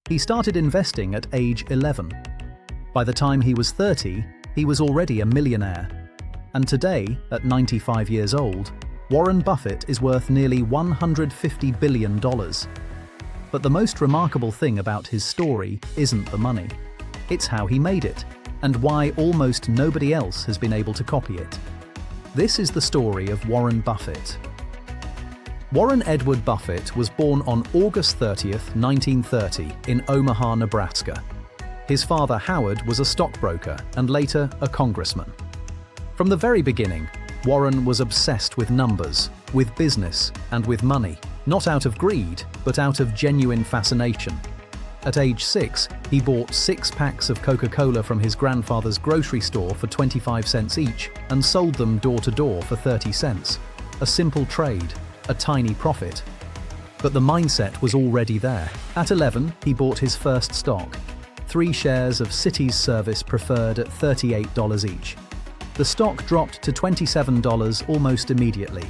He started investing at age 11. By the time he was 30, he was already a millionaire. And today, at 95 years old, Warren Buffett is worth nearly $150 billion. But the most remarkable thing about his story isn't the money. It's how he made it, and why almost nobody else has been able to copy it. This is the story of Warren Buffett. Warren Edward Buffett was born on August 30th, 1930, in Omaha, Nebraska. His father, Howard, was a stockbroker and later a congressman. From the very beginning, Warren was obsessed with numbers, with business, and with money, not out of greed, but out of genuine fascination. At age 6, he bought 6 packs of Coca-Cola from his grandfather's grocery store for 25 cents each and sold them door to door for 30 cents. A simple trade, a tiny profit. But the mindset was already there. At 11, he bought his first stock, 3 shares of Cities Service Preferred at $38 each. The stock dropped to $27 almost immediately.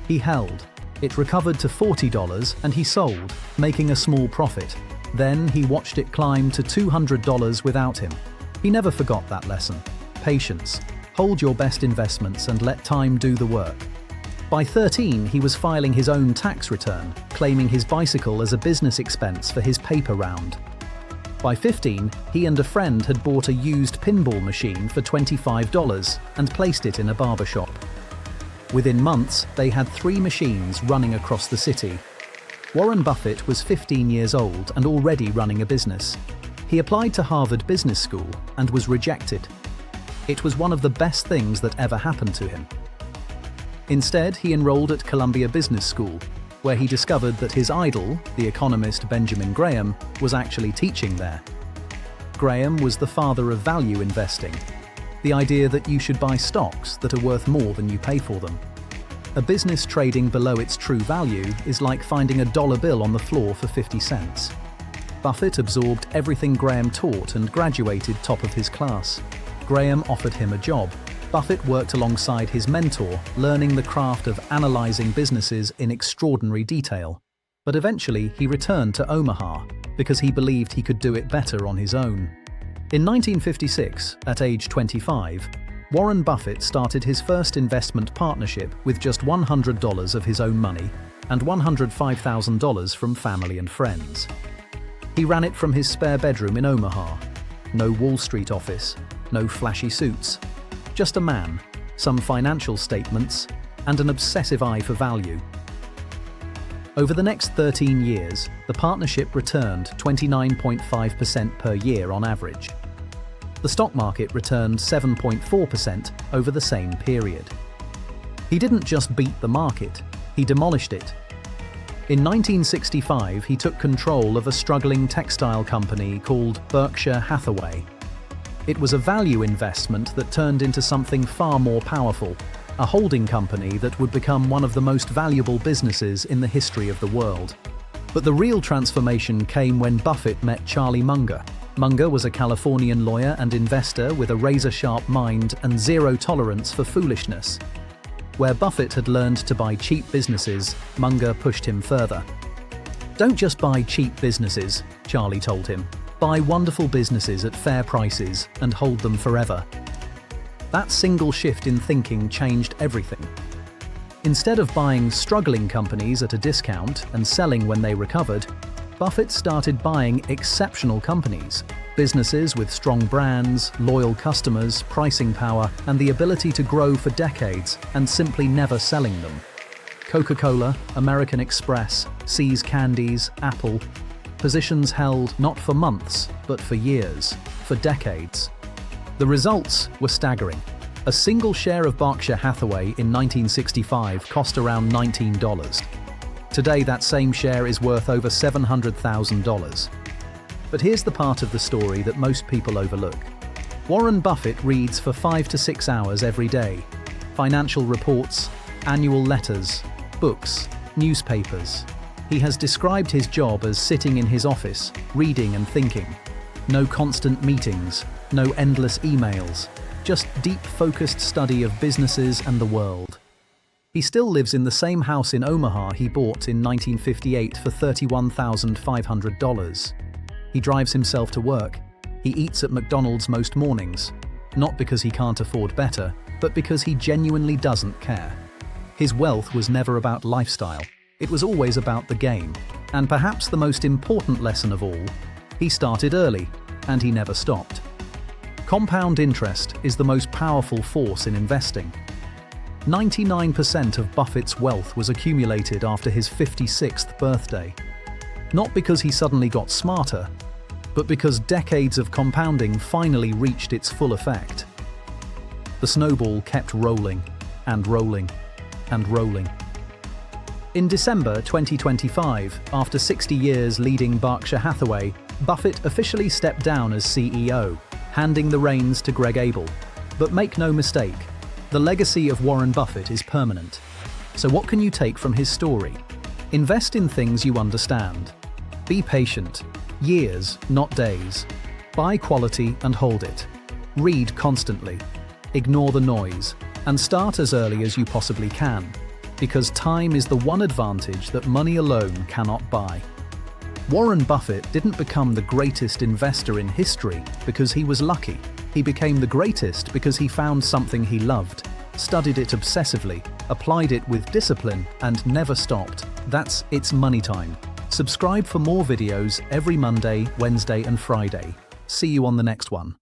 He held. It recovered to $40 and he sold, making a small profit. Then he watched it climb to $200 without him. He never forgot that lesson. Patience. Hold your best investments and let time do the work. By 13, he was filing his own tax return, claiming his bicycle as a business expense for his paper round. By 15, he and a friend had bought a used pinball machine for $25 and placed it in a barber shop. Within months, they had 3 machines running across the city. Warren Buffett was 15 years old and already running a business. He applied to Harvard Business School and was rejected. It was one of the best things that ever happened to him. Instead, he enrolled at Columbia Business School, where he discovered that his idol, the economist Benjamin Graham, was actually teaching there. Graham was the father of value investing, the idea that you should buy stocks that are worth more than you pay for them. A business trading below its true value is like finding a dollar bill on the floor for 50 cents. Buffett absorbed everything Graham taught and graduated top of his class. Graham offered him a job. Buffett worked alongside his mentor, learning the craft of analyzing businesses in extraordinary detail. But eventually, he returned to Omaha because he believed he could do it better on his own. In 1956, at age 25, Warren Buffett started his first investment partnership with just $100 of his own money and $105,000 from family and friends. He ran it from his spare bedroom in Omaha. No Wall Street office, no flashy suits. Just a man, some financial statements, and an obsessive eye for value. Over the next 13 years, the partnership returned 29.5% per year on average. The stock market returned 7.4% over the same period. He didn't just beat the market, he demolished it. In 1965, he took control of a struggling textile company called Berkshire Hathaway. It was a value investment that turned into something far more powerful, a holding company that would become one of the most valuable businesses in the history of the world. But the real transformation came when Buffett met Charlie Munger. Munger was a Californian lawyer and investor with a razor-sharp mind and zero tolerance for foolishness. Where Buffett had learned to buy cheap businesses, Munger pushed him further. "Don't just buy cheap businesses," Charlie told him. "Buy wonderful businesses at fair prices and hold them forever." That single shift in thinking changed everything. Instead of buying struggling companies at a discount and selling when they recovered, Buffett started buying exceptional companies, businesses with strong brands, loyal customers, pricing power, and the ability to grow for decades and simply never selling them. Coca-Cola, American Express, See's Candies, Apple. Positions held not for months, but for years, for decades. The results were staggering. A single share of Berkshire Hathaway in 1965 cost around $19. Today, that same share is worth over $700,000. But here's the part of the story that most people overlook. Warren Buffett reads for 5 to 6 hours every day. Financial reports, annual letters, books, newspapers. He has described his job as sitting in his office, reading and thinking. No constant meetings, no endless emails, just deep, focused study of businesses and the world. He still lives in the same house in Omaha he bought in 1958 for $31,500. He drives himself to work. He eats at McDonald's most mornings, not because he can't afford better, but because he genuinely doesn't care. His wealth was never about lifestyle. It was always about the game. And perhaps the most important lesson of all, he started early, and he never stopped. Compound interest is the most powerful force in investing. 99% of Buffett's wealth was accumulated after his 56th birthday. Not because he suddenly got smarter, but because decades of compounding finally reached its full effect. The snowball kept rolling, and rolling, and rolling. In December 2025, after 60 years leading Berkshire Hathaway, Buffett officially stepped down as CEO, handing the reins to Greg Abel. But make no mistake, the legacy of Warren Buffett is permanent. So what can you take from his story? Invest in things you understand. Be patient. Years, not days. Buy quality and hold it. Read constantly. Ignore the noise. And start as early as you possibly can. Because time is the one advantage that money alone cannot buy. Warren Buffett didn't become the greatest investor in history because he was lucky. He became the greatest because he found something he loved, studied it obsessively, applied it with discipline, and never stopped. That's It's Money Time. Subscribe for more videos every Monday, Wednesday, and Friday. See you on the next one.